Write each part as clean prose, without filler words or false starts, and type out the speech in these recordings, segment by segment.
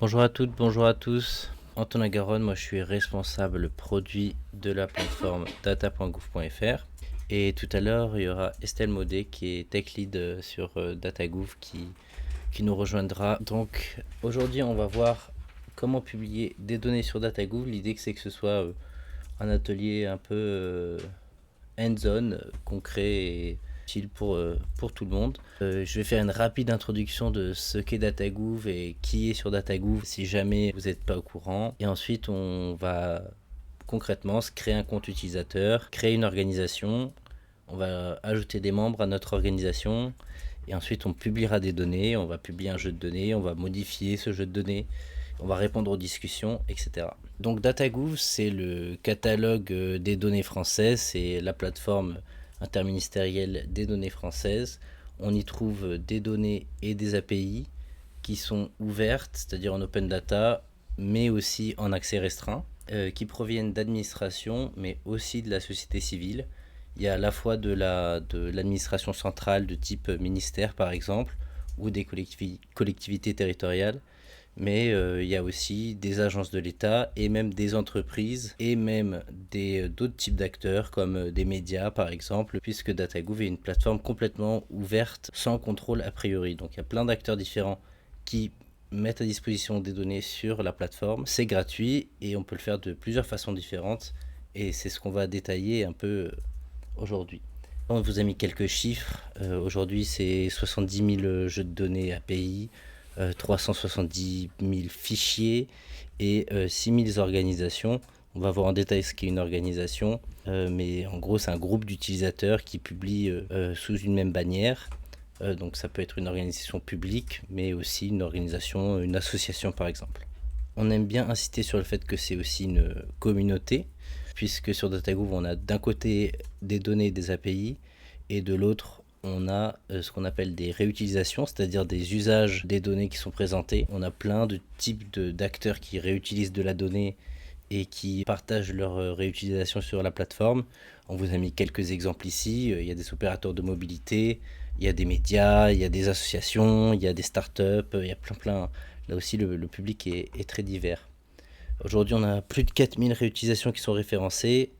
Bonjour à toutes, bonjour à tous. Antonin Garonne, moi je suis responsable produit de la plateforme data.gouv.fr. Et tout à l'heure, il y aura Estelle Maudet qui est tech lead sur DataGouv qui nous rejoindra. Donc aujourd'hui, on va voir comment publier des données sur DataGouv. L'idée c'est que ce soit un atelier un peu hands-on, concret et utile pour tout le monde. Je vais faire une rapide introduction de ce qu'est DataGouv et qui est sur DataGouv si jamais vous n'êtes pas au courant. Et ensuite, on va concrètement se créer un compte utilisateur, créer une organisation, on va ajouter des membres à notre organisation et ensuite on publiera des données, on va publier un jeu de données, on va modifier ce jeu de données, on va répondre aux discussions, etc. Donc DataGouv, c'est le catalogue des données françaises, c'est la plateforme interministérielle des données françaises. On y trouve des données et des API qui sont ouvertes, c'est-à-dire en open data, mais aussi en accès restreint, qui proviennent d'administrations, mais aussi de la société civile. Il y a à la fois de l'administration centrale de type ministère, par exemple, ou des collectivités territoriales, mais il y a aussi des agences de l'État et même des entreprises et même d'autres types d'acteurs comme des médias par exemple, puisque DataGouv est une plateforme complètement ouverte sans contrôle a priori. Donc il y a plein d'acteurs différents qui mettent à disposition des données sur la plateforme. C'est gratuit et on peut le faire de plusieurs façons différentes et c'est ce qu'on va détailler un peu aujourd'hui. On vous a mis quelques chiffres. Aujourd'hui, c'est 70 000 jeux de données API, 370 000 fichiers et 6 000 organisations. On va voir en détail ce qu'est une organisation, mais en gros, c'est un groupe d'utilisateurs qui publient sous une même bannière. Donc ça peut être une organisation publique, mais aussi une organisation, une association par exemple. On aime bien insister sur le fait que c'est aussi une communauté, puisque sur DataGouv, on a d'un côté des données des API, et de l'autre, on a ce qu'on appelle des réutilisations, c'est-à-dire des usages des données qui sont présentées. On a plein de types d'acteurs qui réutilisent de la donnée et qui partagent leur réutilisation sur la plateforme. On vous a mis quelques exemples ici. Il y a des opérateurs de mobilité, il y a des médias, il y a des associations, il y a des startups, il y a plein. Là aussi, le public est très divers. Aujourd'hui, on a plus de 4000 réutilisations qui sont référencées,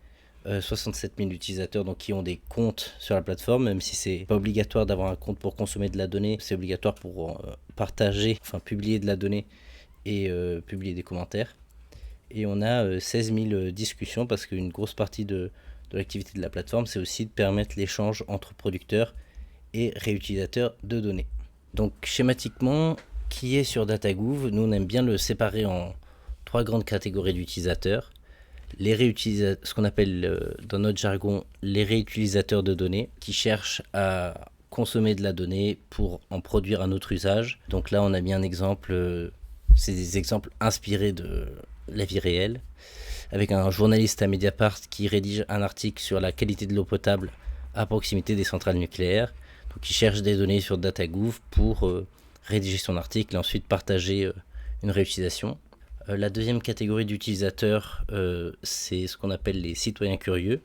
67 000 utilisateurs donc, qui ont des comptes sur la plateforme, même si c'est pas obligatoire d'avoir un compte pour consommer de la donnée, c'est obligatoire pour partager, enfin publier de la donnée et publier des commentaires. Et on a 16 000 discussions parce qu'une grosse partie de l'activité de la plateforme, c'est aussi de permettre l'échange entre producteurs et réutilisateurs de données. Donc schématiquement, qui est sur DataGouv, nous on aime bien le séparer en trois grandes catégories d'utilisateurs. Ce qu'on appelle dans notre jargon les réutilisateurs de données qui cherchent à consommer de la donnée pour en produire un autre usage. Donc là on a mis un exemple, c'est des exemples inspirés de la vie réelle, avec un journaliste à Mediapart qui rédige un article sur la qualité de l'eau potable à proximité des centrales nucléaires. Donc il cherche des données sur DataGouv pour rédiger son article et ensuite partager une réutilisation. La deuxième catégorie d'utilisateurs, c'est ce qu'on appelle les citoyens curieux.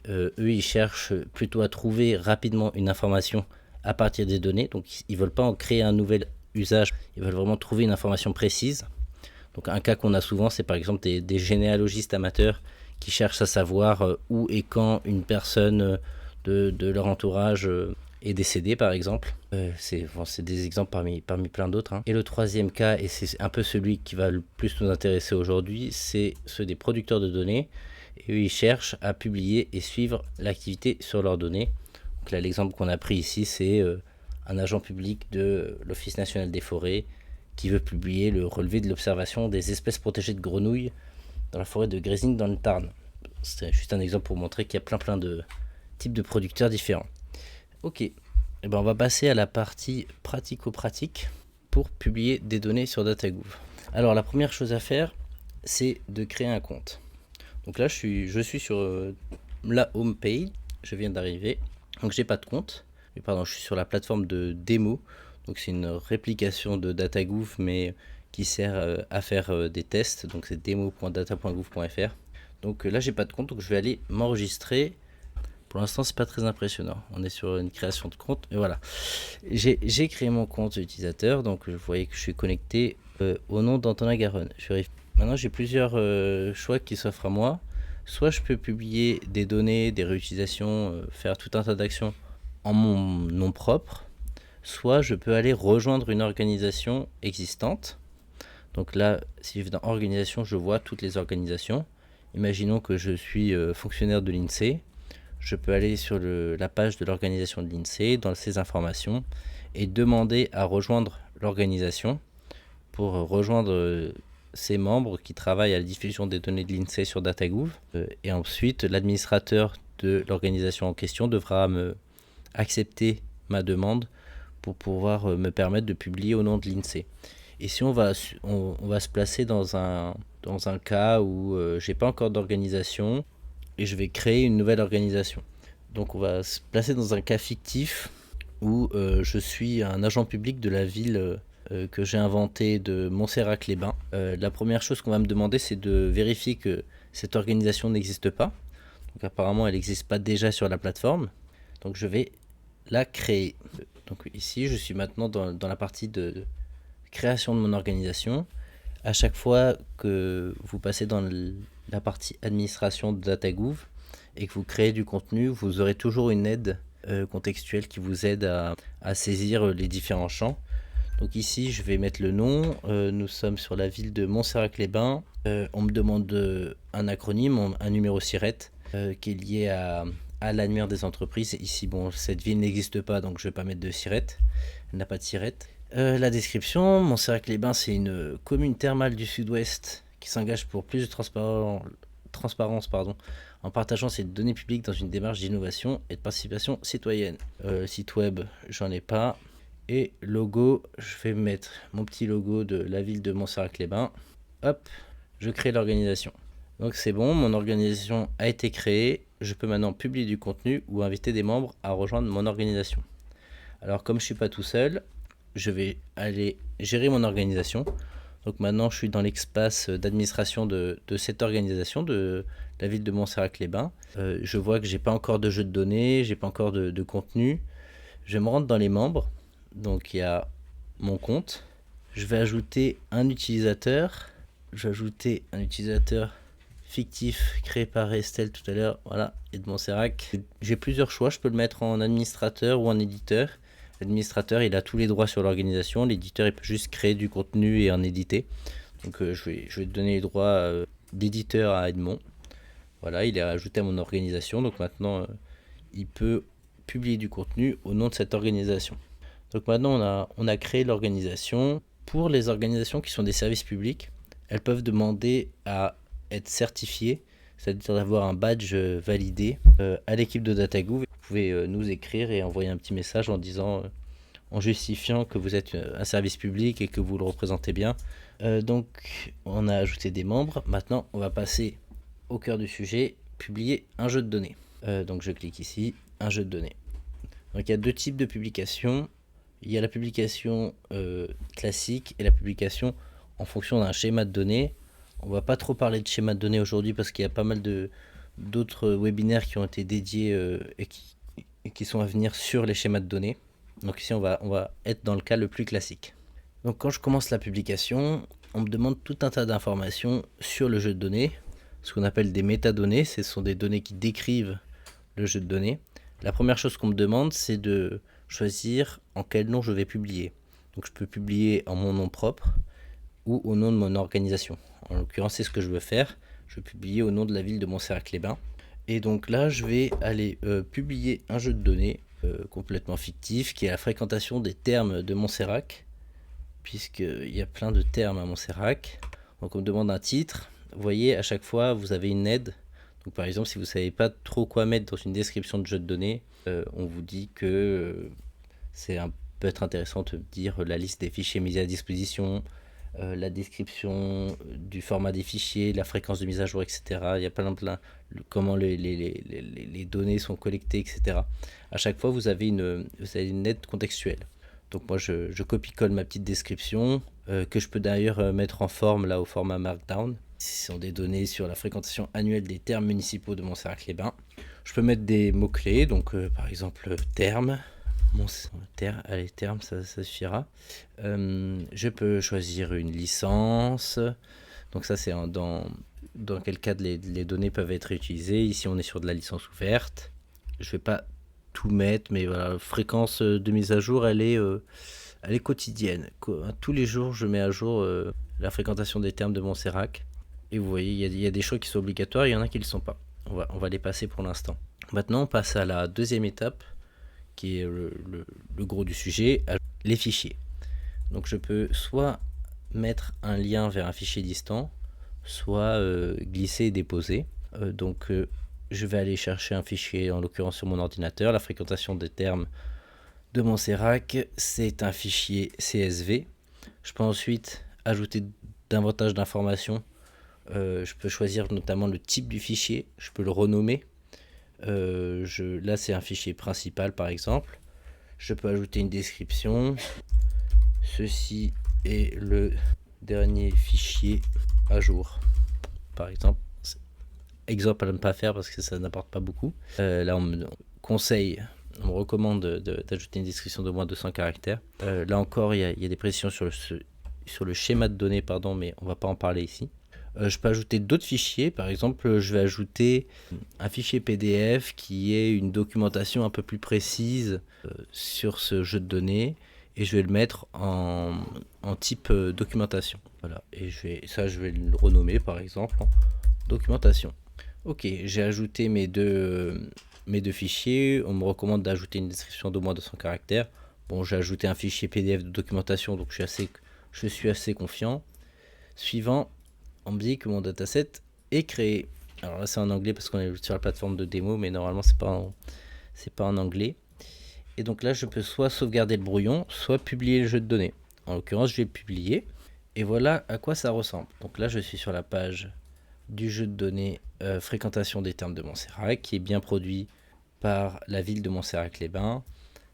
Eux, ils cherchent plutôt à trouver rapidement une information à partir des données. Donc, ils ne veulent pas en créer un nouvel usage. Ils veulent vraiment trouver une information précise. Donc, un cas qu'on a souvent, c'est par exemple des généalogistes amateurs qui cherchent à savoir où et quand une personne de leur entourage est décédé par exemple. C'est des exemples parmi plein d'autres. Hein. Et le troisième cas, et c'est un peu celui qui va le plus nous intéresser aujourd'hui, c'est ceux des producteurs de données. Et eux, ils cherchent à publier et suivre l'activité sur leurs données. Donc là, l'exemple qu'on a pris ici, c'est un agent public de l'Office national des forêts qui veut publier le relevé de l'observation des espèces protégées de grenouilles dans la forêt de Grésines dans le Tarn. C'est juste un exemple pour montrer qu'il y a plein de types de producteurs différents. Ok, et ben on va passer à la partie pratico-pratique pour publier des données sur DataGouv. Alors la première chose à faire, c'est de créer un compte. Donc là, je suis sur la home page, je viens d'arriver, donc j'ai pas de compte. Mais pardon, je suis sur la plateforme de démo, donc c'est une réplication de DataGouv, mais qui sert à faire des tests, donc c'est demo.data.gouv.fr. Donc là, j'ai pas de compte, donc je vais aller m'enregistrer. Pour l'instant, c'est pas très impressionnant. On est sur une création de compte, et voilà. J'ai créé mon compte utilisateur, donc vous voyez que je suis connecté au nom d'Antonin-Garonne. Je vérifie. Maintenant, j'ai plusieurs choix qui s'offrent à moi. Soit je peux publier des données, des réutilisations, faire tout un tas d'actions en mon nom propre, soit je peux aller rejoindre une organisation existante. Donc là, si je vais dans organisation, je vois toutes les organisations. Imaginons que je suis fonctionnaire de l'INSEE. Je peux aller sur la page de l'organisation de l'INSEE, dans ses informations, et demander à rejoindre l'organisation pour rejoindre ses membres qui travaillent à la diffusion des données de l'INSEE sur DataGouv. Et ensuite, l'administrateur de l'organisation en question devra accepter ma demande pour pouvoir me permettre de publier au nom de l'INSEE. Et si on va se placer dans un cas où j'ai pas encore d'organisation et je vais créer une nouvelle organisation. Donc on va se placer dans un cas fictif où je suis un agent public de la ville que j'ai inventé de Montserrat-les-Bains. La première chose qu'on va me demander, c'est de vérifier que cette organisation n'existe pas. Donc apparemment, elle n'existe pas déjà sur la plateforme. Donc je vais la créer. Donc ici, je suis maintenant dans la partie de création de mon organisation. À chaque fois que vous passez dans la partie administration de DataGouv et que vous créez du contenu, vous aurez toujours une aide contextuelle qui vous aide à saisir les différents champs. Donc ici, je vais mettre le nom. Nous sommes sur la ville de Montserrat-les-Bains. On me demande un acronyme, un numéro SIRET qui est lié à l'annuaire des entreprises. Ici, bon, cette ville n'existe pas, donc je ne vais pas mettre de SIRET. Elle n'a pas de SIRET. La description, Montserrat-les-Bains, c'est une commune thermale du sud-ouest qui s'engage pour plus de transparence en partageant ses données publiques dans une démarche d'innovation et de participation citoyenne. Site web, j'en ai pas. Et logo, je vais mettre mon petit logo de la ville de Montserrat-les-Bains. Hop, je crée l'organisation. Donc c'est bon, mon organisation a été créée. Je peux maintenant publier du contenu ou inviter des membres à rejoindre mon organisation. Alors comme je ne suis pas tout seul, je vais aller gérer mon organisation. Donc maintenant, je suis dans l'espace d'administration de cette organisation, de la ville de Montserrat-les-Bains. Je vois que j'ai pas encore de jeu de données, j'ai pas encore de contenu. Je me rendre dans les membres. Donc il y a mon compte. Je vais ajouter un utilisateur. Je vais ajouter un utilisateur fictif créé par Estelle tout à l'heure. Voilà, et de Montserrat. J'ai plusieurs choix. Je peux le mettre en administrateur ou en éditeur. L'administrateur, il a tous les droits sur l'organisation. L'éditeur, il peut juste créer du contenu et en éditer. Donc je vais donner les droits d'éditeur à Edmond. Voilà, il est ajouté à mon organisation. Donc maintenant, il peut publier du contenu au nom de cette organisation. Donc maintenant, on a créé l'organisation. Pour les organisations qui sont des services publics, elles peuvent demander à être certifiées, c'est-à-dire d'avoir un badge validé à l'équipe de DataGouv. Vous pouvez nous écrire et envoyer un petit message en disant, en justifiant que vous êtes un service public et que vous le représentez bien. Donc on a ajouté des membres. Maintenant, on va passer au cœur du sujet, publier un jeu de données. Donc je clique ici, un jeu de données. Donc il y a deux types de publications. Il y a la publication classique et la publication en fonction d'un schéma de données. On va pas trop parler de schéma de données aujourd'hui parce qu'il y a pas mal d'autres webinaires qui ont été dédiés et qui sont à venir sur les schémas de données. Donc ici, on va être dans le cas le plus classique. Donc quand je commence la publication, on me demande tout un tas d'informations sur le jeu de données, ce qu'on appelle des métadonnées. Ce sont des données qui décrivent le jeu de données. La première chose qu'on me demande, c'est de choisir en quel nom je vais publier. Donc je peux publier en mon nom propre ou au nom de mon organisation. En l'occurrence, c'est ce que je veux faire. Je vais publier au nom de la ville de Montserrat-les-Bains. Et donc là, je vais aller publier un jeu de données complètement fictif qui est la fréquentation des termes de Montserrat, puisqu'il y a plein de termes à Montserrat. Donc on me demande un titre. Vous voyez, à chaque fois, vous avez une aide. Donc par exemple, si vous ne savez pas trop quoi mettre dans une description de jeu de données, on vous dit que peut être intéressant de dire la liste des fichiers mis à disposition, la description du format des fichiers, la fréquence de mise à jour, etc. Il y a plein comment les données sont collectées, etc. À chaque fois, vous avez une aide contextuelle. Donc moi, je copie-colle ma petite description, que je peux d'ailleurs mettre en forme, là, au format Markdown. Ce sont des données sur la fréquentation annuelle des termes municipaux de Montserrat-les-Bains. Je peux mettre des mots-clés, donc par exemple terme, Allez, terme, ça suffira. Je peux choisir une licence. Donc ça, c'est dans quel cas les données peuvent être utilisées. Ici, on est sur de la licence ouverte. Je vais pas tout mettre, mais voilà, la fréquence de mise à jour, elle est quotidienne. Tous les jours, je mets à jour la fréquentation des termes de mon CERAC. Et vous voyez, il y a des choses qui sont obligatoires, il y en a qui ne le sont pas. On va les passer pour l'instant. Maintenant, on passe à la deuxième étape, qui est le gros du sujet, les fichiers. Donc je peux soit mettre un lien vers un fichier distant, soit glisser et déposer. Je vais aller chercher un fichier, en l'occurrence sur mon ordinateur. La fréquentation des termes de mon CERAC, c'est un fichier CSV. Je peux ensuite ajouter davantage d'informations. Je peux choisir notamment le type du fichier, je peux le renommer. Là, c'est un fichier principal par exemple. Je peux ajouter une description. Ceci est le dernier fichier à jour, par exemple. Exemple à ne pas faire parce que ça n'apporte pas beaucoup. Là, on me recommande d'ajouter une description de moins de 200 caractères. Là encore, il y a des précisions sur le schéma de données, mais on ne va pas en parler ici. Je peux ajouter d'autres fichiers. Par exemple, je vais ajouter un fichier PDF qui est une documentation un peu plus précise sur ce jeu de données. Et je vais le mettre en type documentation. Voilà. Et je vais le renommer par exemple en documentation. Ok, j'ai ajouté mes deux fichiers. On me recommande d'ajouter une description d'au moins 200 caractères. Bon, j'ai ajouté un fichier PDF de documentation, donc je suis assez confiant. Suivant, on me dit que mon dataset est créé. Alors là, c'est en anglais parce qu'on est sur la plateforme de démo, mais normalement, c'est pas en anglais. Et donc là, je peux soit sauvegarder le brouillon, soit publier le jeu de données. En l'occurrence, je vais le publier. Et voilà à quoi ça ressemble. Donc là, je suis sur la page du jeu de données fréquentation des termes de Montserrat, qui est bien produit par la ville de Montserrat-les-Bains,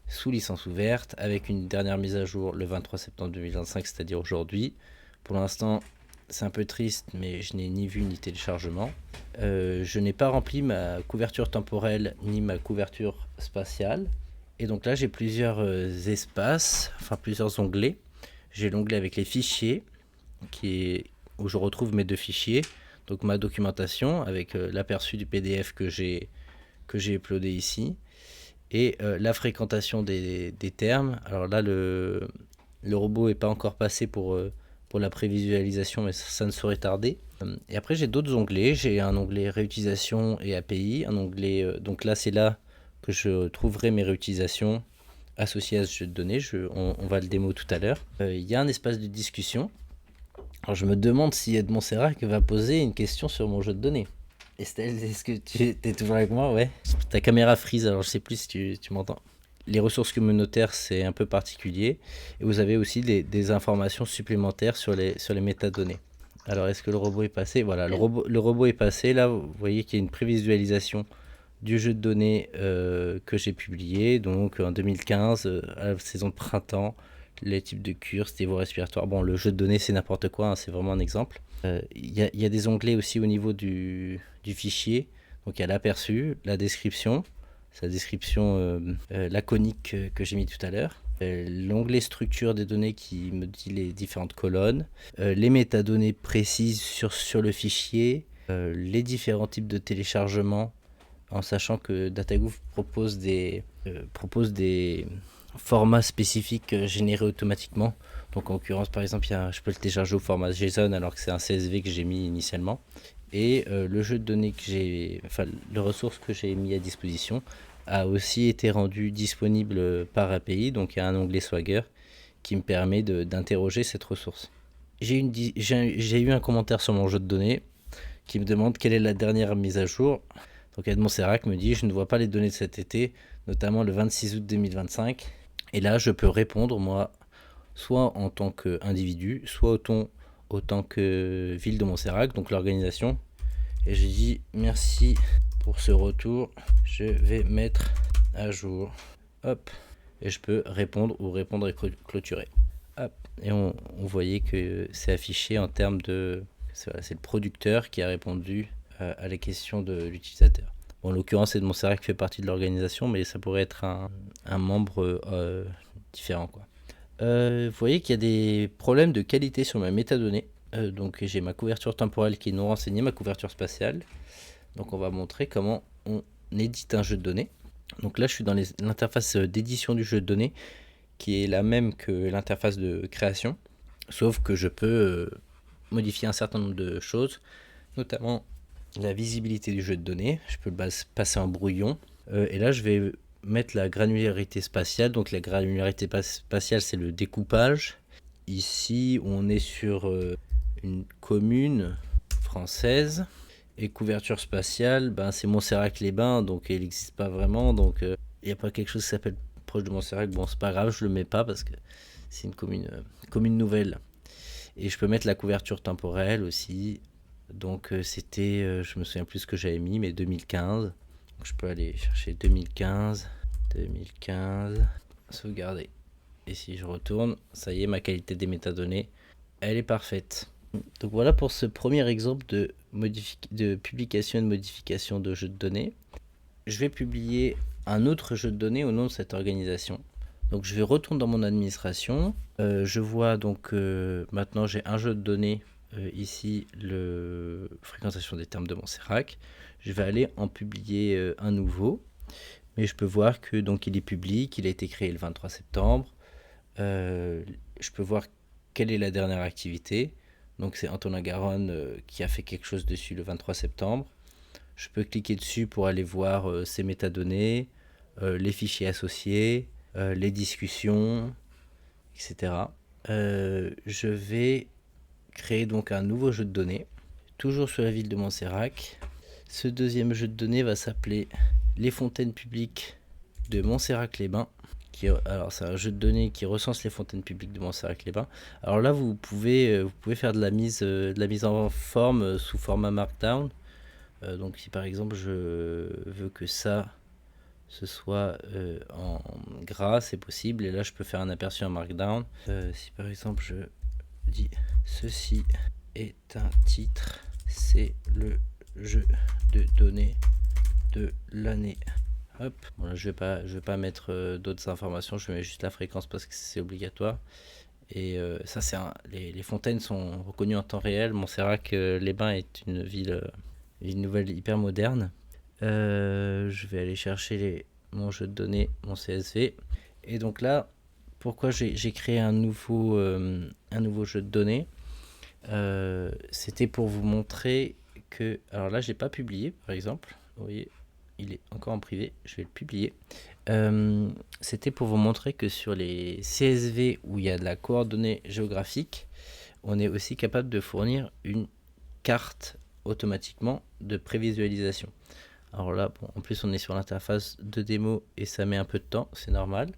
sous licence ouverte, avec une dernière mise à jour le 23 septembre 2025, c'est-à-dire aujourd'hui. Pour l'instant, c'est un peu triste, mais je n'ai ni vu ni téléchargement. Je n'ai pas rempli ma couverture temporelle ni ma couverture spatiale. Et donc là, j'ai plusieurs plusieurs onglets. J'ai l'onglet avec les fichiers, où je retrouve mes deux fichiers. Donc ma documentation avec l'aperçu du PDF que j'ai uploadé ici. Et la fréquentation des termes. Alors là, le robot n'est pas encore passé pour la prévisualisation, mais ça ne saurait tarder. Et après, j'ai d'autres onglets. J'ai un onglet réutilisation et API. Un onglet, donc là, c'est là que je trouverai mes réutilisations associées à ce jeu de données. On va le démo tout à l'heure. Il y a un espace de discussion. Alors je me demande si Ed Montserrat va poser une question sur mon jeu de données. Estelle, est-ce que tu es toujours avec moi? Ouais. Ta caméra freeze, alors je sais plus si tu m'entends. Les ressources communautaires, c'est un peu particulier. Et vous avez aussi des informations supplémentaires sur les métadonnées. Alors est-ce que le robot est passé? Voilà, le robot est passé. Là, vous voyez qu'il y a une prévisualisation du jeu de données que j'ai publié. Donc en 2015, à la saison de printemps, les types de cures, niveau respiratoire. Bon, le jeu de données, c'est n'importe quoi, hein, c'est vraiment un exemple. Il y a des onglets aussi au niveau du fichier. Donc il y a l'aperçu, la description, sa description laconique que j'ai mis tout à l'heure. L'onglet structure des données qui me dit les différentes colonnes. Les métadonnées précises sur le fichier. Les différents types de téléchargement, en sachant que DataGouv propose des formats spécifiques générés automatiquement. Donc en l'occurrence, par exemple, je peux le télécharger au format JSON alors que c'est un CSV que j'ai mis initialement. Et le jeu de données le ressource que j'ai mis à disposition a aussi été rendu disponible par API. Donc il y a un onglet Swagger qui me permet d'interroger cette ressource. J'ai eu un commentaire sur mon jeu de données qui me demande quelle est la dernière mise à jour. Donc Ed Montserrat me dit: je ne vois pas les données de cet été, notamment le 26 août 2025. Et là, je peux répondre, moi, soit en tant qu'individu, soit autant que ville de Montserrat, donc l'organisation. Et je dis merci pour ce retour. Je vais mettre à jour. Hop. Et je peux répondre et clôturer. Hop. Et on voyait que c'est affiché en termes de... C'est le producteur qui a répondu à la question de l'utilisateur. Bon, en l'occurrence, c'est de Montserrat qui fait partie de l'organisation, mais ça pourrait être un membre différent, quoi. Vous voyez qu'il y a des problèmes de qualité sur ma métadonnée. Donc j'ai ma couverture temporelle qui est non renseignée, ma couverture spatiale. Donc on va montrer comment on édite un jeu de données. Donc là je suis dans l'interface d'édition du jeu de données qui est la même que l'interface de création, sauf que je peux modifier un certain nombre de choses, notamment la visibilité du jeu de données. Je peux le passer en brouillon. Et là je vais mettre la granularité spatiale. Donc la granularité spatiale, c'est le découpage. Ici, on est sur une commune française. Et couverture spatiale, ben, c'est Montserrat-les-Bains, donc il n'existe pas vraiment. Donc il n'y a pas quelque chose qui s'appelle proche de Montserrat. Bon, c'est pas grave, je le mets pas parce que c'est une commune nouvelle. Et je peux mettre la couverture temporelle aussi. Donc c'était, je me souviens plus ce que j'avais mis, mais 2015. Donc, je peux aller chercher 2015, sauvegarder. Et si je retourne, ça y est, ma qualité des métadonnées, elle est parfaite. Donc voilà pour ce premier exemple de publication et de modification de jeux de données. Je vais publier un autre jeu de données au nom de cette organisation. Donc je vais retourner dans mon administration. Je vois donc maintenant j'ai un jeu de données ici, le fréquentation des termes de Montserrat. Je vais aller en publier un nouveau. Mais je peux voir que donc il est public, il a été créé le 23 septembre. Je peux voir quelle est la dernière activité. Donc c'est Antonin Garonne qui a fait quelque chose dessus le 23 septembre. Je peux cliquer dessus pour aller voir ses métadonnées, les fichiers associés, les discussions, etc. Je vais créer donc un nouveau jeu de données, toujours sur la ville de Montserrat. Ce deuxième jeu de données va s'appeler Les fontaines publiques de Montserrat-les-Bains. Alors c'est un jeu de données qui recense les fontaines publiques de Montserrat-les-Bains. Alors là vous pouvez faire de la mise en forme sous format Markdown. Donc si par exemple je veux que ça ce soit en gras, c'est possible. Et là je peux faire un aperçu en Markdown. Si par exemple je dis ceci est un titre, c'est le jeu de données de l'année. Hop. Bon, là, je vais pas mettre d'autres informations, je mets juste la fréquence parce que c'est obligatoire. Et ça, les fontaines sont reconnues en temps réel. Montserrat-les-Bains est une ville, une nouvelle hyper moderne. Je vais aller chercher mon jeu de données, mon CSV. Et donc là, pourquoi j'ai créé un nouveau jeu de données, c'était pour vous montrer que... Alors là, j'ai pas publié, par exemple. Vous voyez, il est encore en privé, je vais le publier. C'était pour vous montrer que sur les CSV où il y a de la coordonnée géographique, on est aussi capable de fournir une carte automatiquement de prévisualisation. Alors là, bon, en plus on est sur l'interface de démo et ça met un peu de temps, c'est normal.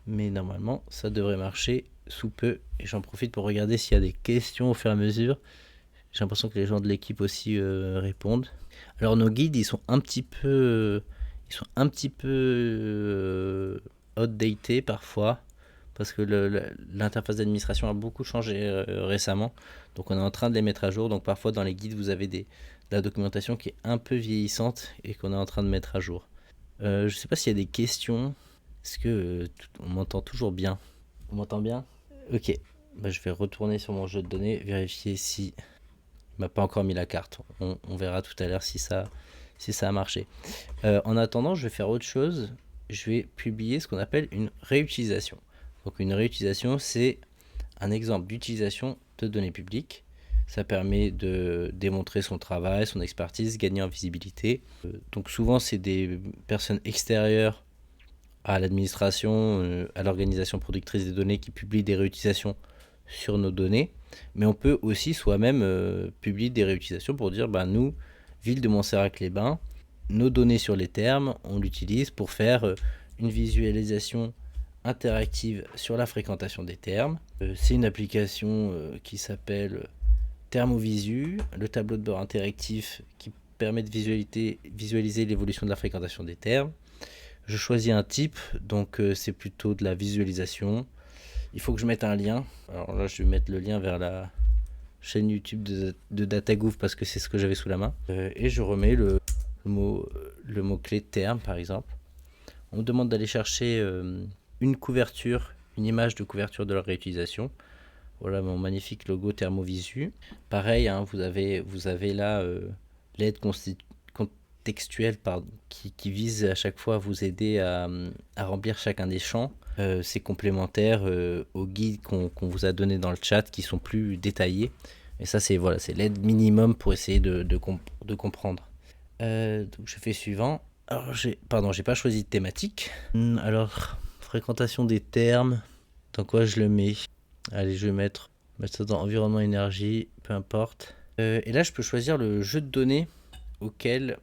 Mais normalement, ça devrait marcher sous peu. Et j'en profite pour regarder s'il y a des questions au fur et à mesure. J'ai l'impression que les gens de l'équipe aussi répondent. Alors nos guides, ils sont un petit peu outdated parfois, parce que l'interface d'administration a beaucoup changé récemment. Donc on est en train de les mettre à jour. Donc parfois dans les guides, vous avez de la documentation qui est un peu vieillissante et qu'on est en train de mettre à jour. Je ne sais pas s'il y a des questions. Est-ce que on m'entend toujours bien? On m'entend bien? Ok. Bah, je vais retourner sur mon jeu de données, vérifier si il m'a pas encore mis la carte. On verra tout à l'heure si ça a marché. En attendant, je vais faire autre chose. Je vais publier ce qu'on appelle une réutilisation. Donc une réutilisation, c'est un exemple d'utilisation de données publiques. Ça permet de démontrer son travail, son expertise, gagner en visibilité. Donc souvent, c'est des personnes extérieures à l'administration, à l'organisation productrice des données qui publie des réutilisations sur nos données. Mais on peut aussi soi-même publier des réutilisations pour dire, nous, ville de Montserrat-les-Bains, nos données sur les termes, on l'utilise pour faire une visualisation interactive sur la fréquentation des termes. C'est une application qui s'appelle Thermovisu, le tableau de bord interactif qui permet de visualiser l'évolution de la fréquentation des termes. Je choisis un type, donc c'est plutôt de la visualisation. Il faut que je mette un lien. Alors là, je vais mettre le lien vers la chaîne YouTube de DataGouv parce que c'est ce que j'avais sous la main. Et je remets le le mot-clé terme, par exemple. On me demande d'aller chercher une couverture, une image de couverture de leur réutilisation. Voilà mon magnifique logo Thermovisu. Pareil, hein, vous avez là l'aide contextuelle qui vise à chaque fois à vous aider à remplir chacun des champs. C'est complémentaire aux guides qu'on vous a donné dans le chat qui sont plus détaillés. Et ça, c'est l'aide minimum pour essayer de comprendre. Donc je fais suivant. Alors j'ai pas choisi de thématique. Alors, fréquentation des termes. Dans quoi je le mets? Allez, je vais mettre ça dans environnement énergie, peu importe. Et là, je peux choisir le jeu de données auquel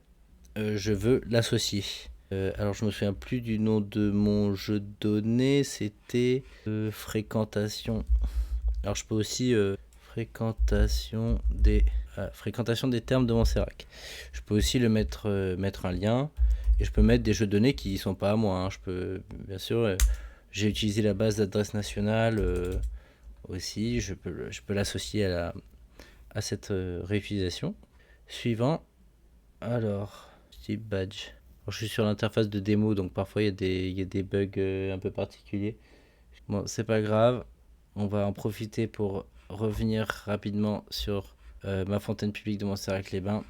je veux l'associer. Alors, je me souviens plus du nom de mon jeu de données. C'était fréquentation. Alors, je peux aussi fréquentation des termes de Montserrat. Je peux aussi le mettre un lien. Et je peux mettre des jeux de données qui ne sont pas à moi. Hein. Je peux, bien sûr, j'ai utilisé la base d'adresse nationale aussi. Je peux l'associer à cette réutilisation. Suivant. Alors, type badge. Alors, je suis sur l'interface de démo, donc parfois il y a des bugs un peu particuliers. Bon, c'est pas grave. On va en profiter pour revenir rapidement sur ma fontaine publique de Montserrat-les-Bains.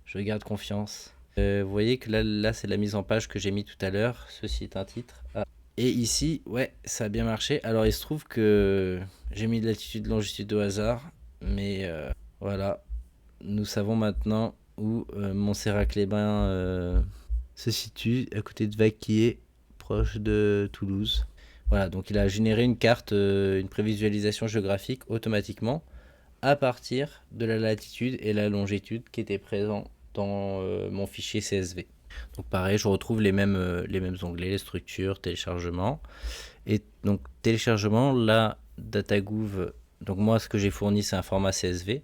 Je garde confiance. Vous voyez que là c'est la mise en page que j'ai mis tout à l'heure. Ceci est un titre. Ah. Et ici, ouais, ça a bien marché. Alors il se trouve que j'ai mis de latitude, longitude au hasard. Mais voilà, nous savons maintenant où Montserrat-les-Bains se situe, à côté de Vaquier, proche de Toulouse. Voilà, donc il a généré une carte, une prévisualisation géographique automatiquement à partir de la latitude et la longitude qui étaient présents dans mon fichier CSV. Donc pareil, je retrouve les mêmes onglets, les structures, téléchargement. Et donc téléchargement, là, DataGouv, donc moi ce que j'ai fourni c'est un format CSV,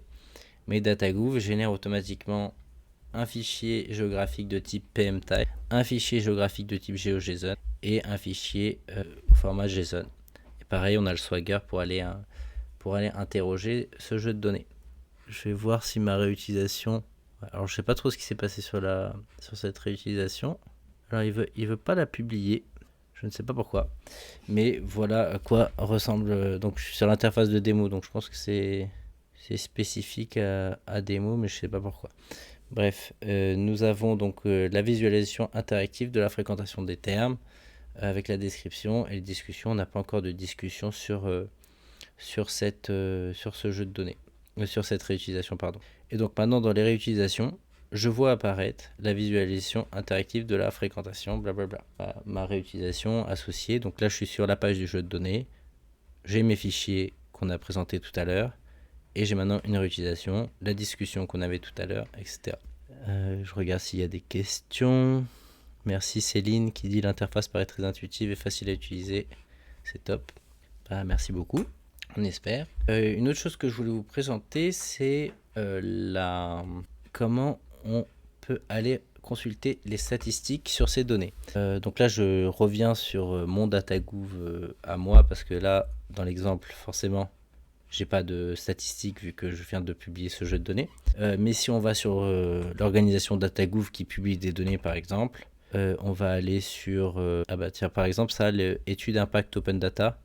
mais DataGouv génère automatiquement un fichier géographique de type PMType, un fichier géographique de type GeoJSON et un fichier au format JSON. Et pareil, on a le Swagger pour aller interroger ce jeu de données. Je vais voir si ma réutilisation... Alors je sais pas trop ce qui s'est passé sur cette réutilisation. Alors il veut pas la publier. Je ne sais pas pourquoi. Mais voilà à quoi ressemble... Donc je suis sur l'interface de démo, donc je pense que c'est spécifique à démo, mais je sais pas pourquoi. Bref, nous avons donc la visualisation interactive de la fréquentation des termes avec la description et les discussions. On n'a pas encore de discussion sur ce jeu de données, sur cette réutilisation, pardon. Et donc maintenant dans les réutilisations, je vois apparaître la visualisation interactive de la fréquentation, blablabla. Ma réutilisation associée, donc là je suis sur la page du jeu de données, j'ai mes fichiers qu'on a présentés tout à l'heure, et j'ai maintenant une réutilisation, la discussion qu'on avait tout à l'heure, etc. Je regarde s'il y a des questions. Merci Céline qui dit l'interface paraît très intuitive et facile à utiliser. C'est top. Merci beaucoup. On espère. Une autre chose que je voulais vous présenter, c'est comment on peut aller consulter les statistiques sur ces données. Donc là, je reviens sur mon DataGouv à moi parce que là, dans l'exemple, forcément, j'ai pas de statistiques vu que je viens de publier ce jeu de données. Mais si on va sur l'organisation DataGouv qui publie des données par exemple, on va aller sur... tiens, par exemple, ça, l'étude impact Open Data.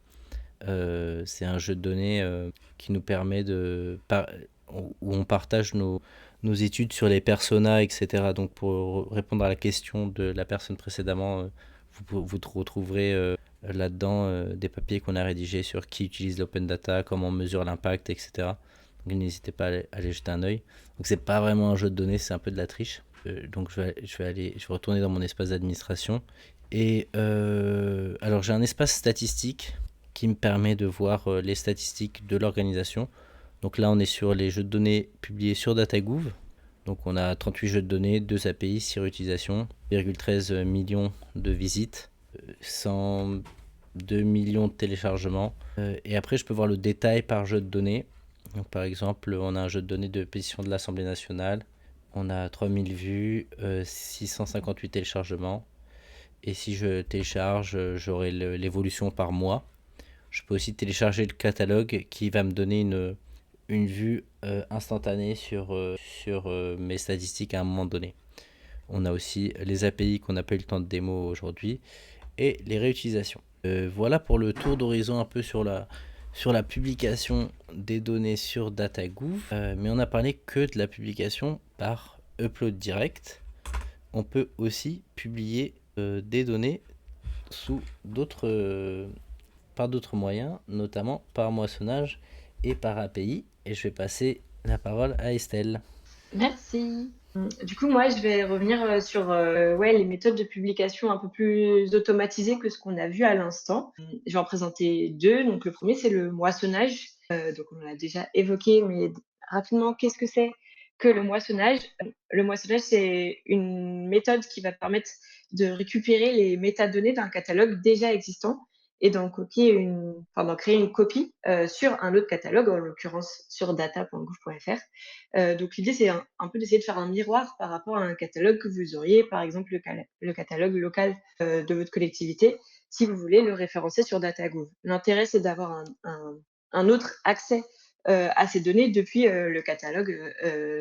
C'est un jeu de données qui nous permet où on partage nos études sur les personas, etc. Donc pour répondre à la question de la personne précédemment, vous retrouverez là-dedans des papiers qu'on a rédigés sur qui utilise l'open data, comment on mesure l'impact, etc. Donc n'hésitez pas à aller jeter un œil. Donc c'est pas vraiment un jeu de données, c'est un peu de la triche. Donc je vais retourner dans mon espace d'administration. Et alors j'ai un espace statistique qui me permet de voir les statistiques de l'organisation. Donc là on est sur les jeux de données publiés sur DataGouv. Donc on a 38 jeux de données, 2 API, 6 réutilisations, 1,13 millions de visites, 102 millions de téléchargements. Et après je peux voir le détail par jeu de données. Donc par exemple on a un jeu de données de pétition de l'Assemblée nationale. On a 3000 vues, 658 téléchargements. Et si je télécharge, j'aurai l'évolution par mois. Je peux aussi télécharger le catalogue qui va me donner une vue instantanée sur mes statistiques à un moment donné. On a aussi les API qu'on n'a pas eu le temps de démo aujourd'hui et les réutilisations. Voilà pour le tour d'horizon un peu sur la publication des données sur DataGouv. Mais on n'a parlé que de la publication par upload direct. On peut aussi publier des données sous par d'autres moyens, notamment par moissonnage et par API. Et je vais passer la parole à Estelle. Merci. Du coup, moi, je vais revenir sur ouais, les méthodes de publication un peu plus automatisées que ce qu'on a vu à l'instant. Je vais en présenter deux. Donc, le premier, c'est le moissonnage. Donc, on l'a déjà évoqué, mais rapidement, qu'est-ce que c'est que le moissonnage? Le moissonnage, c'est une méthode qui va permettre de récupérer les métadonnées d'un catalogue déjà existant et d'en créer une copie sur un autre catalogue, en l'occurrence sur data.gouv.fr. Donc l'idée, c'est un peu d'essayer de faire un miroir par rapport à un catalogue que vous auriez, par exemple le catalogue local de votre collectivité, si vous voulez le référencer sur DataGouv. L'intérêt, c'est d'avoir un autre accès à ces données depuis le catalogue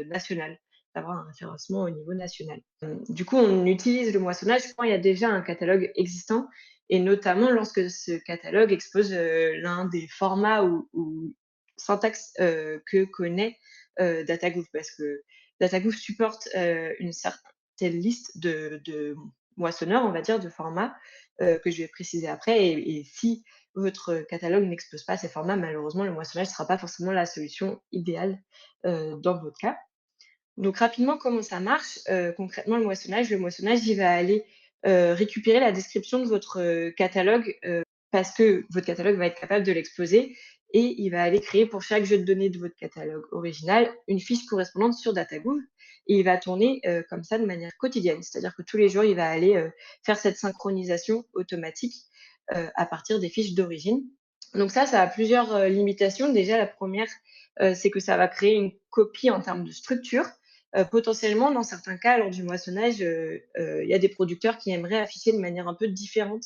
national, d'avoir un référencement au niveau national. Du coup, on utilise le moissonnage quand il y a déjà un catalogue existant et notamment lorsque ce catalogue expose l'un des formats ou syntaxes que connaît DataGouv, parce que DataGouv supporte une certaine liste de moissonneurs, on va dire, de formats que je vais préciser après. Et si votre catalogue n'expose pas ces formats, malheureusement, le moissonnage ne sera pas forcément la solution idéale dans votre cas. Donc rapidement, comment ça marche concrètement le moissonnage, il va aller récupérer la description de votre catalogue parce que votre catalogue va être capable de l'exposer et il va aller créer pour chaque jeu de données de votre catalogue original une fiche correspondante sur DataGouv et il va tourner comme ça de manière quotidienne. C'est-à-dire que tous les jours, il va aller faire cette synchronisation automatique à partir des fiches d'origine. Donc ça a plusieurs limitations. Déjà, la première, c'est que ça va créer une copie en termes de structure. Potentiellement, dans certains cas, lors du moissonnage, il y a des producteurs qui aimeraient afficher de manière un peu différente,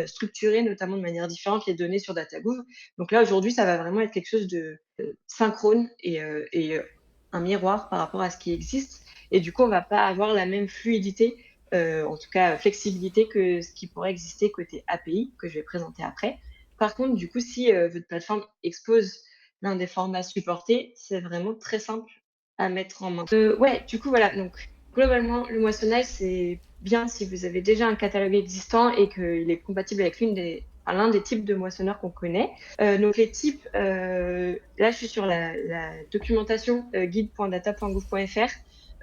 structurer notamment de manière différente les données sur DataGouv. Donc là, aujourd'hui, ça va vraiment être quelque chose de synchrone et un miroir par rapport à ce qui existe. Et du coup, on va pas avoir la même fluidité, en tout cas flexibilité que ce qui pourrait exister côté API, que je vais présenter après. Par contre, du coup, si votre plateforme expose l'un des formats supportés, c'est vraiment très simple à mettre en main. Ouais, du coup, voilà, donc globalement, le moissonnage, c'est bien si vous avez déjà un catalogue existant et qu'il est compatible avec l'un des types de moissonneurs qu'on connaît. Donc les types, là, je suis sur la documentation guide.data.gouv.fr.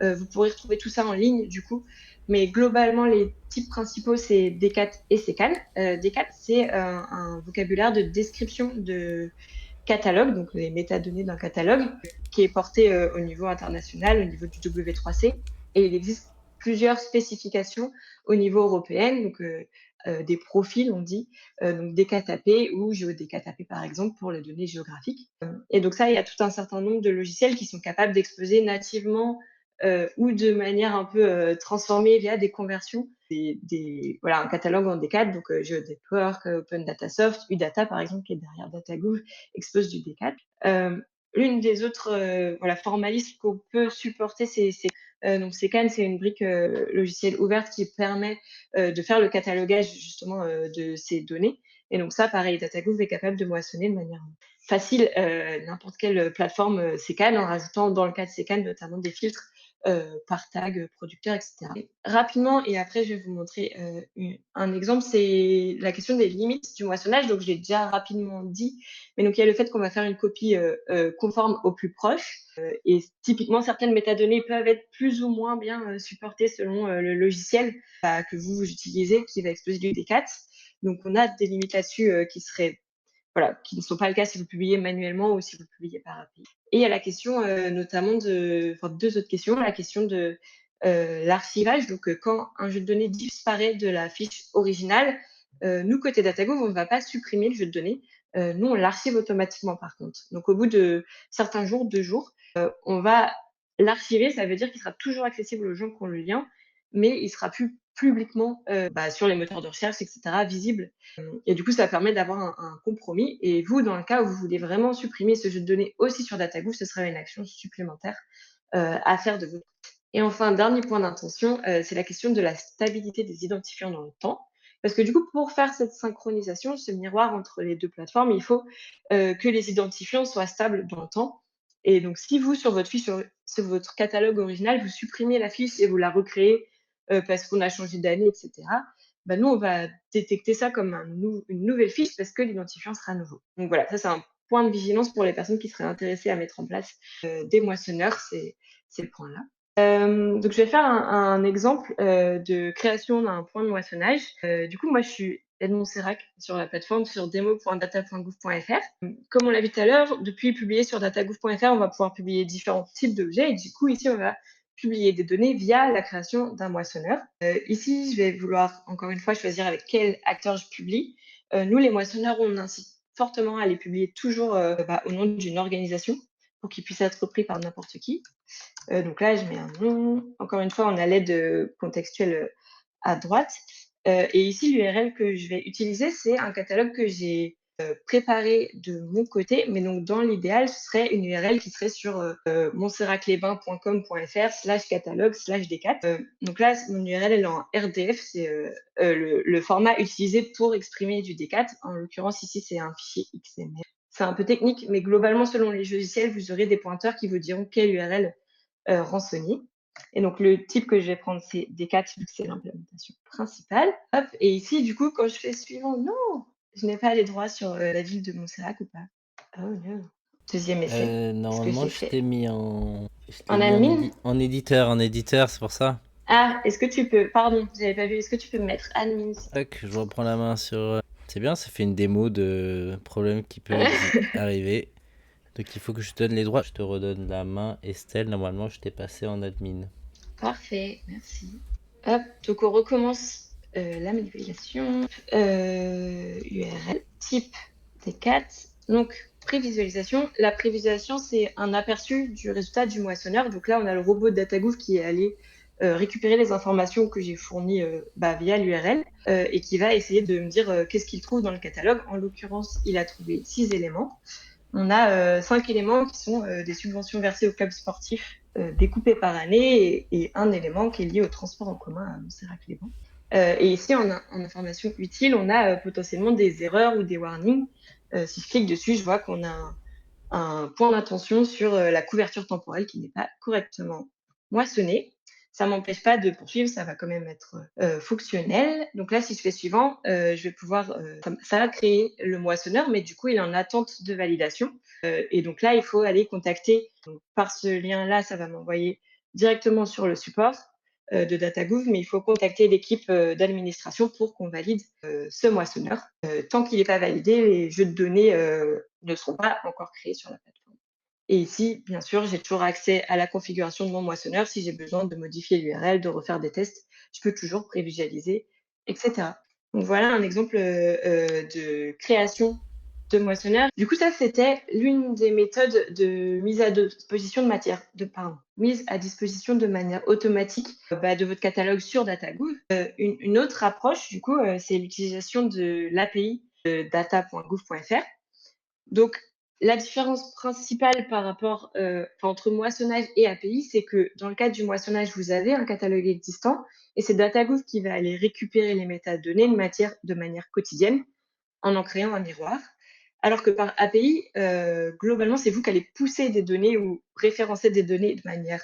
Vous pourrez retrouver tout ça en ligne, du coup. Mais globalement, les types principaux, c'est DCAT et SECAN. DCAT, c'est un vocabulaire de description de catalogue, donc les métadonnées d'un catalogue, qui est porté au niveau international, au niveau du W3C. Et il existe plusieurs spécifications au niveau européen, donc des profils, on dit, donc des KTP ou GeoDKTP par exemple pour les données géographiques. Et donc ça, il y a tout un certain nombre de logiciels qui sont capables d'exposer nativement ou de manière un peu transformée via des conversions, voilà, un catalogue en D4, donc GeoNetwork, Open Data Soft, UData par exemple, qui est derrière DataGouv, expose du D4. L'une des autres voilà, formalistes qu'on peut supporter, donc SECAN, c'est une brique logicielle ouverte qui permet de faire le catalogage justement de ces données. Et donc ça, pareil, DataGouv est capable de moissonner de manière facile n'importe quelle plateforme SECAN en rajoutant dans le cas de SECAN notamment des filtres par tag, producteur, etc. Rapidement, et après je vais vous montrer un exemple, c'est la question des limites du moissonnage. Donc, je l'ai déjà rapidement dit, mais donc il y a le fait qu'on va faire une copie conforme au plus proche. Et typiquement, certaines métadonnées peuvent être plus ou moins bien supportées selon le logiciel que vous utilisez, qui va exposer du D4. Donc, on a des limites là-dessus qui seraient voilà, qui ne sont pas le cas si vous publiez manuellement ou si vous publiez par API. Et il y a la question notamment enfin deux autres questions, la question de l'archivage. Donc quand un jeu de données disparaît de la fiche originale, nous côté DataGouv, on ne va pas supprimer le jeu de données. Nous, on l'archive automatiquement par contre. Donc au bout de certains jours, 2 jours, on va l'archiver. Ça veut dire qu'il sera toujours accessible aux gens qui ont le lien, mais il sera plus publiquement sur les moteurs de recherche, etc., visible. Et du coup, ça permet d'avoir un compromis. Et vous, dans le cas où vous voulez vraiment supprimer ce jeu de données aussi sur DataGouv, ce serait une action supplémentaire à faire de votre côté. Et enfin, dernier point d'intention, c'est la question de la stabilité des identifiants dans le temps. Parce que du coup, pour faire cette synchronisation, ce miroir entre les 2 plateformes, il faut, que les identifiants soient stables dans le temps. Et donc si vous, sur votre fiche, sur votre catalogue original, vous supprimez la fiche et vous la recréez, parce qu'on a changé d'année et cetera, bah, nous, on va détecter ça comme une nouvelle fiche parce que l'identifiant sera nouveau. Donc voilà, ça, c'est un point de vigilance pour les personnes qui seraient intéressées à mettre en place, des moissonneurs, c'est le point là. Donc je vais faire un exemple, de création d'un point de moissonnage. Du coup, moi, je suis Edmond Sérac sur la plateforme sur demo.data.gouv.fr. Comme on l'a vu tout à l'heure, depuis publier sur datagouv.fr, on va pouvoir publier différents types d'objets et du coup, ici, on va publier des données via la création d'un moissonneur. Ici, je vais vouloir encore une fois choisir avec quel acteur je publie. Nous, les moissonneurs, on incite fortement à les publier toujours, au nom d'une organisation pour qu'ils puissent être repris par n'importe qui. Donc là, je mets un nom. Encore une fois, on a l'aide contextuelle à droite. Et ici, l'URL que je vais utiliser, c'est un catalogue que j'ai préparé de mon côté. Mais donc, dans l'idéal, ce serait une URL qui serait sur montserratlebain.com.fr/catalogue/D4. Donc là, mon URL, elle est en RDF. C'est le format utilisé pour exprimer du D4. En l'occurrence, ici, c'est un fichier XML. C'est un peu technique, mais globalement, selon les logiciels, vous aurez des pointeurs qui vous diront quelle URL renseigner. Et donc, le type que je vais prendre, c'est D4, vu que c'est l'implémentation principale. Hop, et ici, du coup, quand je fais suivant, non, je n'ai pas les droits sur la ville de Montserrat ou pas. Oh non. Deuxième essai. Est-ce que Normalement, j'ai fait je t'ai en mis admin? en éditeur, c'est pour ça. Ah, est-ce que tu peux, pardon, j'avais pas vu, est-ce que tu peux me mettre admin? Tac, je reprends la main sur. C'est bien, ça fait une démo de problèmes qui peuvent arriver. Donc il faut que je te donne les droits. Je te redonne la main, Estelle. Normalement, je t'ai passé en admin. Parfait, merci. Hop, donc on recommence la manipulation. URL, type T4. Donc, prévisualisation. La prévisualisation, c'est un aperçu du résultat du moissonneur. Donc là, on a le robot de DataGouv qui est allé récupérer les informations que j'ai fournies via l'URL et qui va essayer de me dire qu'est-ce qu'il trouve dans le catalogue. En l'occurrence, il a trouvé 6 éléments. On a 5 éléments qui sont des subventions versées au club sportif découpées par année et un élément qui est lié au transport en commun à Montserrat-Clément. Et ici, en information utile, on a potentiellement des erreurs ou des warnings. Si je clique dessus, je vois qu'on a un point d'attention sur la couverture temporelle qui n'est pas correctement moissonnée. Ça m'empêche pas de poursuivre, ça va quand même être fonctionnel. Donc là, si je fais suivant, je vais pouvoir, ça va créer le moissonneur, mais du coup, il est en attente de validation. Et donc là, il faut aller contacter. Donc, par ce lien-là, ça va m'envoyer directement sur le support de DataGouv, mais il faut contacter l'équipe d'administration pour qu'on valide ce moissonneur. Tant qu'il n'est pas validé, les jeux de données ne seront pas encore créés sur la plateforme. Et ici, bien sûr, j'ai toujours accès à la configuration de mon moissonneur. Si j'ai besoin de modifier l'URL, de refaire des tests, je peux toujours prévisualiser, etc. Donc voilà un exemple de création de moissonneur. Du coup, ça, c'était l'une des méthodes de mise à disposition de matière, mise à disposition de manière automatique de votre catalogue sur DataGouv. Une autre approche, du coup, c'est l'utilisation de l'API de data.gouv.fr. Donc, la différence principale par rapport entre moissonnage et API, c'est que dans le cadre du moissonnage, vous avez un catalogue existant et c'est DataGouv qui va aller récupérer les métadonnées de manière quotidienne en créant un miroir. Alors que par API, globalement, c'est vous qui allez pousser des données ou référencer des données de manière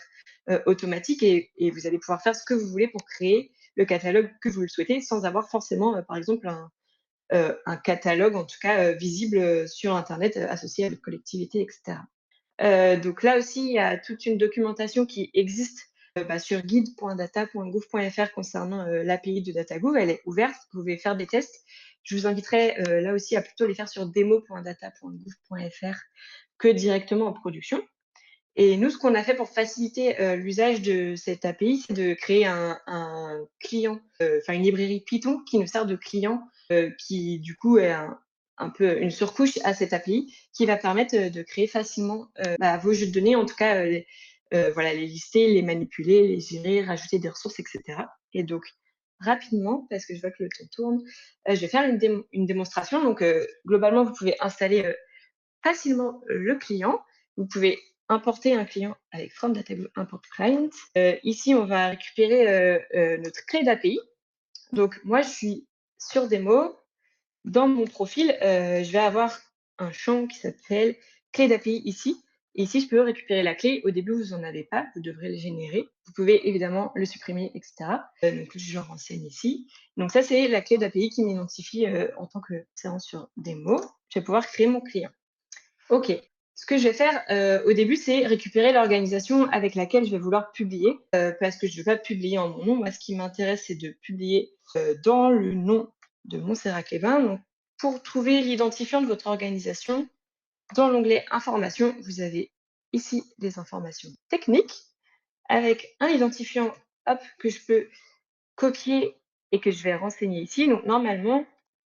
automatique et vous allez pouvoir faire ce que vous voulez pour créer le catalogue que vous le souhaitez sans avoir forcément, par exemple, un catalogue, en tout cas visible sur Internet, associé à votre collectivité, etc. Donc là aussi, il y a toute une documentation qui existe sur guide.data.gouv.fr concernant l'API de DataGouv. Elle est ouverte, vous pouvez faire des tests. Je vous inviterai là aussi à plutôt les faire sur demo.data.gouv.fr que directement en production. Et nous, ce qu'on a fait pour faciliter l'usage de cette API, c'est de créer un client, une librairie Python qui nous sert de client, qui du coup est un peu une surcouche à cette API, qui va permettre de créer facilement vos jeux de données, en tout cas voilà, les lister, les manipuler, les gérer, rajouter des ressources, etc. Et donc rapidement, parce que je vois que le temps tourne, je vais faire une démonstration. Donc globalement, vous pouvez installer facilement le client. Vous pouvez importer un client avec From Data Glue Import Client. Ici, on va récupérer notre clé d'API. Donc moi, je suis sur Demo. Dans mon profil, je vais avoir un champ qui s'appelle clé d'API ici. Et ici, je peux récupérer la clé. Au début, vous n'en avez pas, vous devrez le générer. Vous pouvez évidemment le supprimer, etc. Donc, je renseigne ici. Donc ça, c'est la clé d'API qui m'identifie en tant que séance sur démo. Je vais pouvoir créer mon client. OK. Ce que je vais faire au début, c'est récupérer l'organisation avec laquelle je vais vouloir publier, parce que je ne veux pas publier en mon nom. Moi, ce qui m'intéresse, c'est de publier dans le nom de Montserrat-Clébin. Donc, pour trouver l'identifiant de votre organisation, dans l'onglet Informations, vous avez ici des informations techniques avec un identifiant hop, que je peux copier et que je vais renseigner ici. Donc, normalement,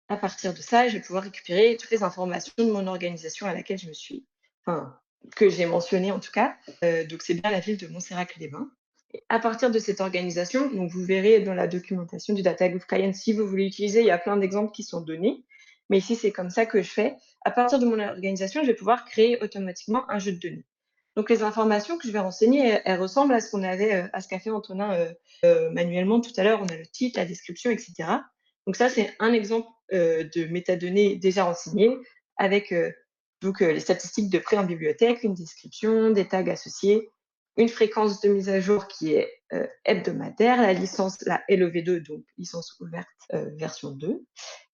à partir de ça, je vais pouvoir récupérer toutes les informations de mon organisation à laquelle je me suis, enfin, que j'ai mentionné en tout cas. Donc, c'est bien la ville de Montserrat-les-Bains. Et à partir de cette organisation, donc vous verrez dans la documentation du Data Group Client, si vous voulez utiliser, il y a plein d'exemples qui sont donnés. Mais ici, c'est comme ça que je fais. À partir de mon organisation, je vais pouvoir créer automatiquement un jeu de données. Donc, les informations que je vais renseigner, elles ressemblent à ce qu'on avait, à ce qu'a fait Antonin manuellement tout à l'heure. On a le titre, la description, etc. Donc ça, c'est un exemple de métadonnées déjà renseignées avec les statistiques de prêt en bibliothèque, une description, des tags associés, une fréquence de mise à jour qui est hebdomadaire, la licence, la LEV2, donc licence ouverte version 2.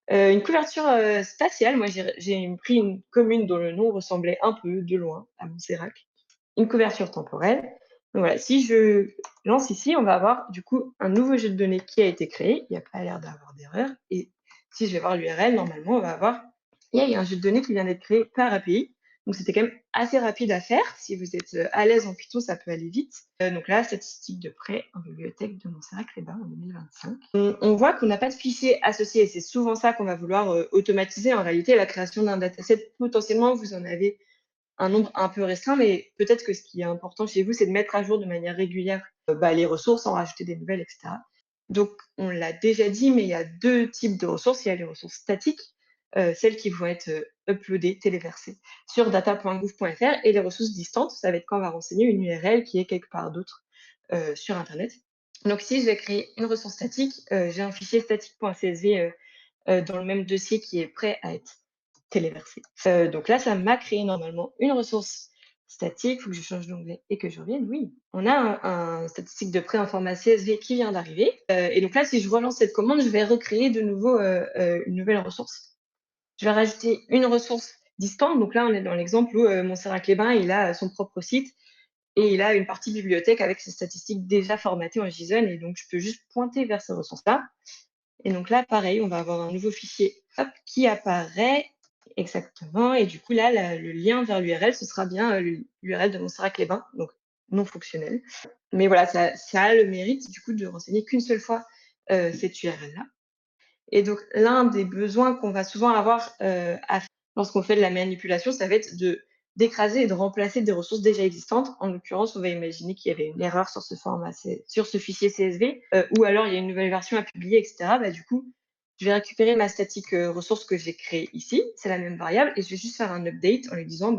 Une couverture spatiale, moi j'ai pris une commune dont le nom ressemblait un peu de loin à Montserrat. Une couverture temporelle. Donc voilà, si je lance ici, on va avoir du coup un nouveau jeu de données qui a été créé. Il n'y a pas l'air d'avoir d'erreur. Et si je vais voir l'URL, normalement, on va avoir il y a un jeu de données qui vient d'être créé par API. Donc c'était quand même assez rapide à faire. Si vous êtes à l'aise en Python, ça peut aller vite. Donc là, statistique de prêt en bibliothèque de Montserrat-les-Bains en 2025. On voit qu'on n'a pas de fichier associé et c'est souvent ça qu'on va vouloir automatiser. En réalité, la création d'un dataset, potentiellement, vous en avez un nombre un peu restreint, mais peut-être que ce qui est important chez vous, c'est de mettre à jour de manière régulière les ressources, en rajouter des nouvelles, etc. Donc, on l'a déjà dit, mais il y a deux types de ressources. Il y a les ressources statiques, celles qui vont être uploadées, téléversées sur data.gouv.fr, et les ressources distantes, ça va être quand on va renseigner une URL qui est quelque part d'autre sur Internet. Donc, si je vais créer une ressource statique, j'ai un fichier statique.csv dans le même dossier qui est prêt à être téléversé. Donc là, ça m'a créé normalement une ressource statique. Il faut que je change d'onglet et que je revienne. Oui, on a un statistique de prêt en format CSV qui vient d'arriver. Et donc là, si je relance cette commande, je vais recréer de nouveau une nouvelle ressource. Je vais rajouter une ressource distante. Donc là, on est dans l'exemple où Montserrat-les-Bains, il a son propre site et il a une partie bibliothèque avec ses statistiques déjà formatées en JSON. Et donc, je peux juste pointer vers ces ressources-là. Et donc là, pareil, on va avoir un nouveau fichier qui apparaît exactement. Et du coup, là, le lien vers l'URL, ce sera bien l'URL de Montserrat-les-Bains, donc non fonctionnel. Mais voilà, ça a le mérite du coup de renseigner qu'une seule fois cette URL-là. Et donc, l'un des besoins qu'on va souvent avoir lorsqu'on fait de la manipulation, ça va être d'écraser et de remplacer des ressources déjà existantes. En l'occurrence, on va imaginer qu'il y avait une erreur sur ce format, sur ce fichier CSV, ou alors il y a une nouvelle version à publier, etc. Du coup, je vais récupérer ma statique ressource que j'ai créée ici, c'est la même variable, et je vais juste faire un update en lui disant,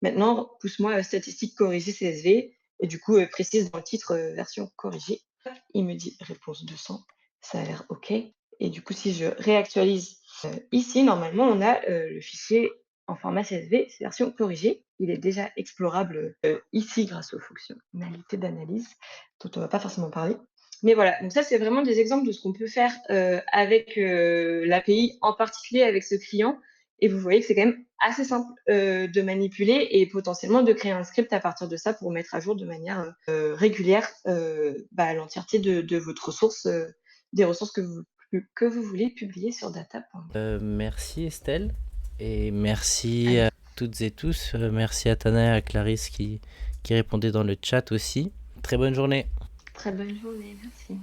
maintenant, pousse-moi statistique corrigée CSV, et du coup, précise dans le titre version corrigée. Il me dit réponse 200, ça a l'air OK. Et du coup, si je réactualise ici, normalement, on a le fichier en format CSV, version corrigée. Il est déjà explorable ici grâce aux fonctionnalités d'analyse dont on ne va pas forcément parler. Mais voilà, donc ça, c'est vraiment des exemples de ce qu'on peut faire avec l'API, en particulier avec ce client. Et vous voyez que c'est quand même assez simple de manipuler et potentiellement de créer un script à partir de ça pour mettre à jour de manière régulière l'entièreté de votre ressource, des ressources que vous voulez publier sur data.gouv. Merci Estelle et merci à toutes et tous. Merci à Tana et à Clarisse qui répondaient dans le chat aussi. Très bonne journée. Très bonne journée, merci.